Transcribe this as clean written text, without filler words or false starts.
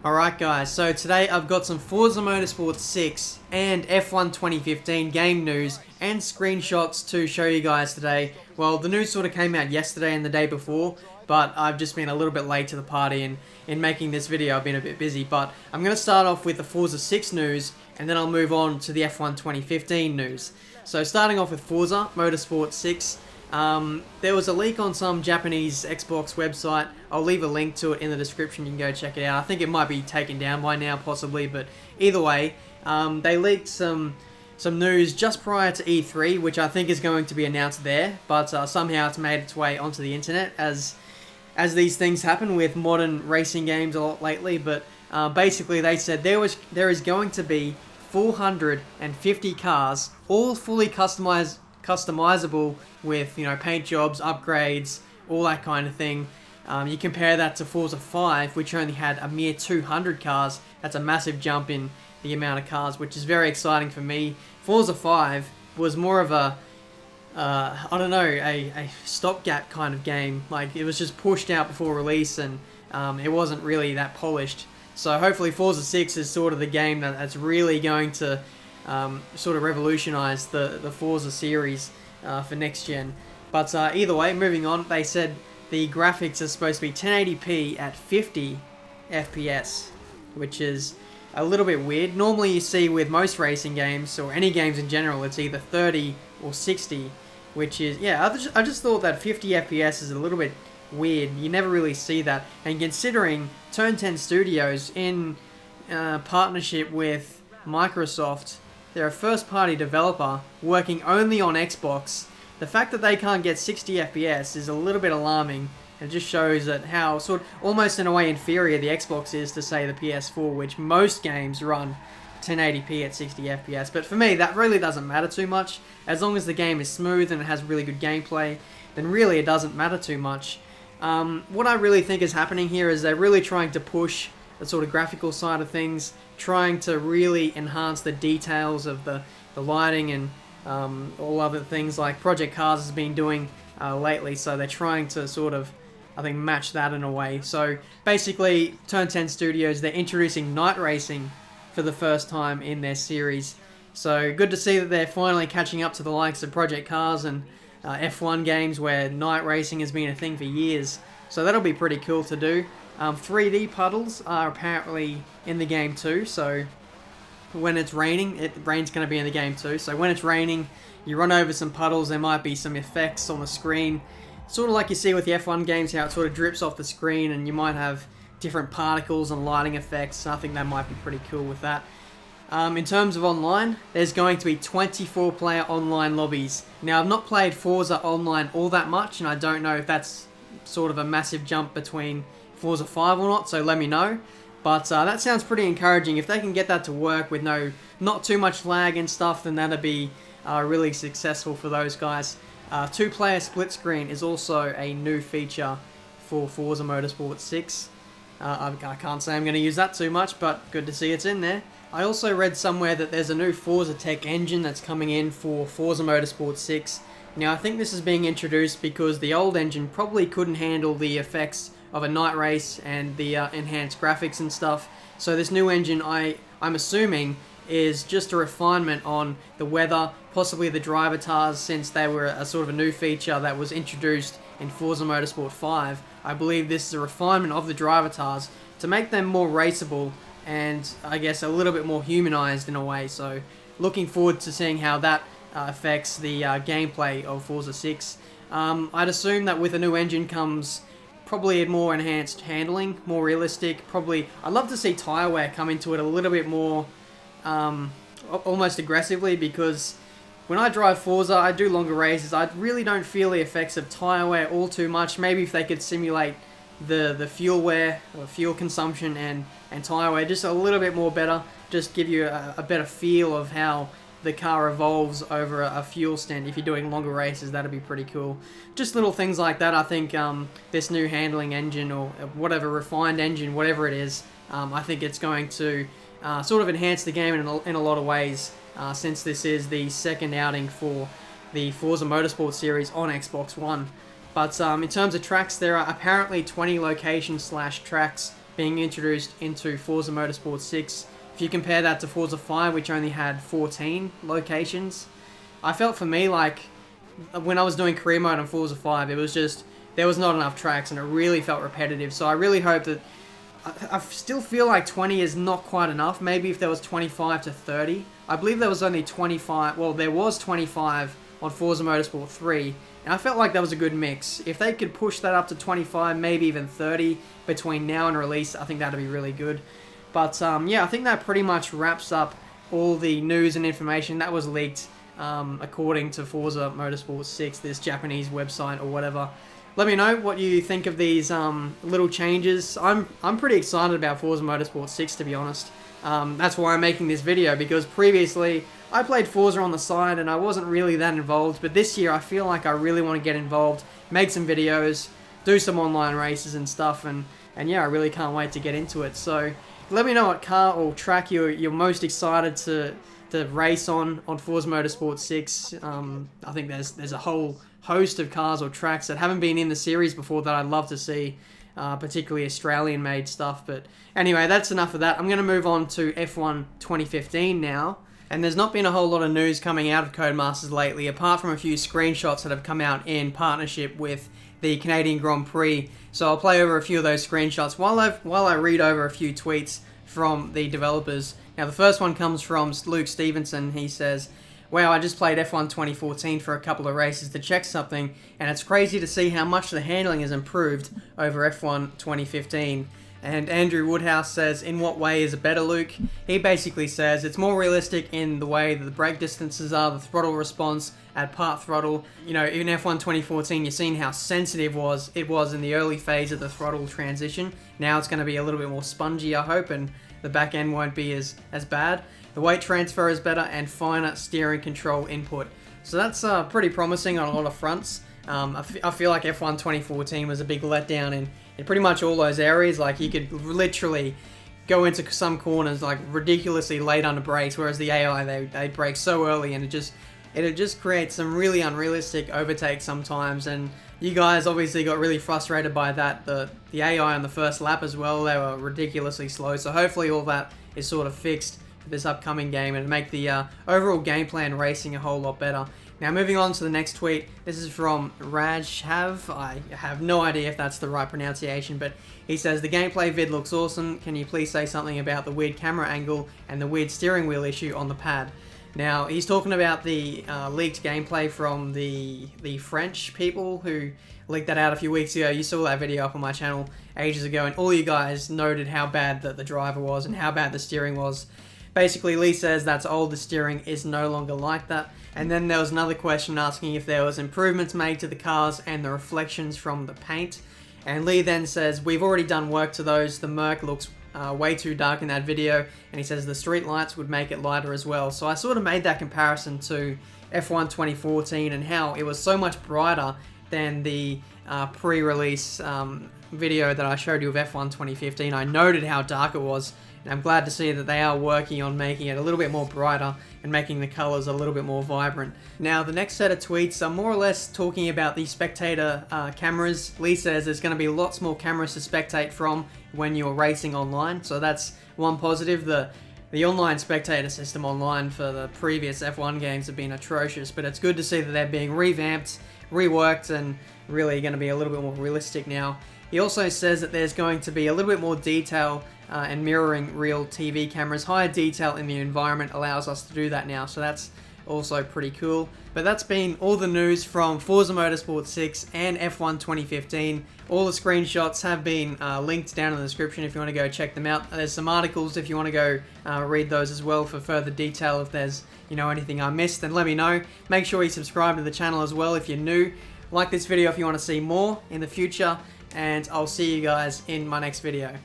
Alright guys, so today I've got some Forza Motorsport 6 and F1 2015 game news and screenshots to show you guys today. Well, the news sort of came out yesterday and the day before, but I've just been a little bit late to the party, and in making this video I've been a bit busy. But I'm going to start off with the Forza 6 news, and then I'll move on to the F1 2015 news. So starting off with Forza Motorsport 6, there was a leak on some Japanese Xbox website. I'll leave a link to it in the description. You can go check it out. I think it might be taken down by now, possibly, but either way, they leaked some news just prior to E3, which I think is going to be announced there, but somehow it's made its way onto the internet, as these things happen with modern racing games a lot lately. But basically, they said there is going to be 450 cars, all fully customizable with, paint jobs, upgrades, all that kind of thing. You compare that to Forza 5, which only had a mere 200 cars. That's a massive jump in the amount of cars, which is very exciting for me. Forza 5 was more of a a stopgap kind of game. Like, it was just pushed out before release, and it wasn't really that polished. So hopefully Forza 6 is sort of the game that's really going to sort of revolutionize the Forza series for next gen. But either way, moving on, they said the graphics are supposed to be 1080p at 50 FPS, which is a little bit weird. Normally you see with most racing games, or any games in general, it's either 30 or 60, which is, I just thought that 50 FPS is a little bit weird. You never really see that. And considering Turn 10 Studios, in partnership with Microsoft, they're a first-party developer working only on Xbox, the fact that they can't get 60 FPS is a little bit alarming. It just shows that how sort of almost in a way inferior the Xbox is to, say, the PS4, which most games run 1080p at 60 FPS. But for me, that really doesn't matter too much. As long as the game is smooth and it has really good gameplay, then really it doesn't matter too much. What I really think is happening here is they're really trying to push the sort of graphical side of things, trying to really enhance the details of the lighting and all other things like Project Cars has been doing lately. So they're trying to sort of, I think, match that in a way. So basically, Turn 10 Studios, they're introducing night racing for the first time in their series. So good to see that they're finally catching up to the likes of Project Cars and F1 games, where night racing has been a thing for years. So that'll be pretty cool to do. 3D puddles are apparently in the game too, so when it's raining, rain's going to be in the game too. So when it's raining, you run over some puddles, there might be some effects on the screen. Sort of like you see with the F1 games, how it sort of drips off the screen, and you might have different particles and lighting effects. I think that might be pretty cool with that. In terms of online, there's going to be 24-player online lobbies. Now, I've not played Forza Online all that much, and I don't know if that's sort of a massive jump between Forza 5 or not, so let me know. But that sounds pretty encouraging. If they can get that to work with not too much lag and stuff, then that'd be really successful for those guys. 2-player split screen is also a new feature for Forza Motorsport 6. I can't say I'm going to use that too much, but good to see it's in there. I also read somewhere that there's a new Forza Tech engine that's coming in for Forza Motorsport 6. Now, I think this is being introduced because the old engine probably couldn't handle the effects of a night race and the enhanced graphics and stuff. So this new engine, I'm assuming, is just a refinement on the weather, possibly the driver tars, since they were a sort of a new feature that was introduced in Forza Motorsport 5. I believe this is a refinement of the driver tars to make them more raceable and, I guess, a little bit more humanized in a way. So looking forward to seeing how that affects the gameplay of Forza 6. I'd assume that with a new engine comes probably a more enhanced handling, more realistic. Probably, I'd love to see tyre wear come into it a little bit more, almost aggressively, because when I drive Forza, I do longer races, I really don't feel the effects of tyre wear all too much. Maybe if they could simulate the fuel wear, or fuel consumption and tyre wear just a little bit more better, just give you a better feel of how the car evolves over a fuel stint. If you're doing longer races, that'd be pretty cool. Just little things like that. I think this new handling engine, or whatever, refined engine, whatever it is, I think it's going to sort of enhance the game in a lot of ways, since this is the second outing for the Forza Motorsport series on Xbox One. But in terms of tracks, there are apparently 20 location/tracks being introduced into Forza Motorsport 6. If you compare that to Forza 5, which only had 14 locations, I felt for me like when I was doing career mode on Forza 5, it was just, there was not enough tracks and it really felt repetitive. So I really hope that, I still feel like 20 is not quite enough. Maybe if there was 25 to 30. I believe there was only 25, well, there was 25 on Forza Motorsport 3, and I felt like that was a good mix. If they could push that up to 25, maybe even 30 between now and release, I think that'd be really good. But yeah, I think that pretty much wraps up all the news and information that was leaked according to Forza Motorsport 6, this Japanese website or whatever. Let me know what you think of these little changes. I'm pretty excited about Forza Motorsport 6, to be honest. That's why I'm making this video, because previously I played Forza on the side and I wasn't really that involved, but this year I feel like I really want to get involved, make some videos, do some online races and stuff, and yeah, I really can't wait to get into it. So let me know what car or track you're most excited to race on Forza Motorsport 6. I think there's a whole host of cars or tracks that haven't been in the series before that I'd love to see, particularly Australian-made stuff. But anyway, that's enough of that. I'm going to move on to F1 2015 now. And there's not been a whole lot of news coming out of Codemasters lately, apart from a few screenshots that have come out in partnership with the Canadian Grand Prix. So I'll play over a few of those screenshots while I read over a few tweets from the developers. Now, the first one comes from Luke Stevenson. He says, "Wow, I just played F1 2014 for a couple of races to check something, and it's crazy to see how much the handling has improved over F1 2015. And Andrew Woodhouse says, "In what way is it better, Luke?" He basically says it's more realistic in the way that the brake distances are, the throttle response at part throttle. You know, in F1 2014, you've seen how sensitive it was in the early phase of the throttle transition. Now it's going to be a little bit more spongy, I hope, and the back end won't be as bad. The weight transfer is better and finer steering control input." So that's pretty promising on a lot of fronts. I feel like F1 2014 was a big letdown in pretty much all those areas. Like, you could literally go into some corners like ridiculously late under brakes, whereas the AI, they brake so early, and it just creates some really unrealistic overtakes sometimes. And you guys obviously got really frustrated by that. The AI on the first lap as well, they were ridiculously slow. So hopefully all that is sort of fixed for this upcoming game and make the overall gameplay and racing a whole lot better. Now, moving on to the next tweet. This is from Rajhav. I have no idea if that's the right pronunciation, but he says, "The gameplay vid looks awesome. Can you please say something about the weird camera angle and the weird steering wheel issue on the pad?" Now, he's talking about the leaked gameplay from the French people who leaked that out a few weeks ago. You saw that video up on my channel ages ago, and all you guys noted how bad the driver was and how bad the steering was. Basically, Lee says that's old, the steering is no longer like that. And then there was another question asking if there was improvements made to the cars and the reflections from the paint. And Lee then says, "We've already done work to those. The Merc looks way too dark in that video." And he says the street lights would make it lighter as well. So I sort of made that comparison to F1 2014 and how it was so much brighter than the pre-release video that I showed you of F1 2015. I noted how dark it was, and I'm glad to see that they are working on making it a little bit more brighter and making the colors a little bit more vibrant. Now, the next set of tweets are more or less talking about the spectator cameras. Lee says there's going to be lots more cameras to spectate from when you're racing online, so that's one positive. The online spectator system online for the previous F1 games have been atrocious, but it's good to see that they're being revamped, reworked, and really going to be a little bit more realistic now. He also says that there's going to be a little bit more detail and mirroring real TV cameras. Higher detail in the environment allows us to do that now, so that's also pretty cool. But that's been all the news from Forza Motorsport 6 and F1 2015. All the screenshots have been linked down in the description if you want to go check them out. There's some articles if you want to go read those as well for further detail. If there's anything I missed, then let me know. Make sure you subscribe to the channel as well if you're new. Like this video if you want to see more in the future, and I'll see you guys in my next video.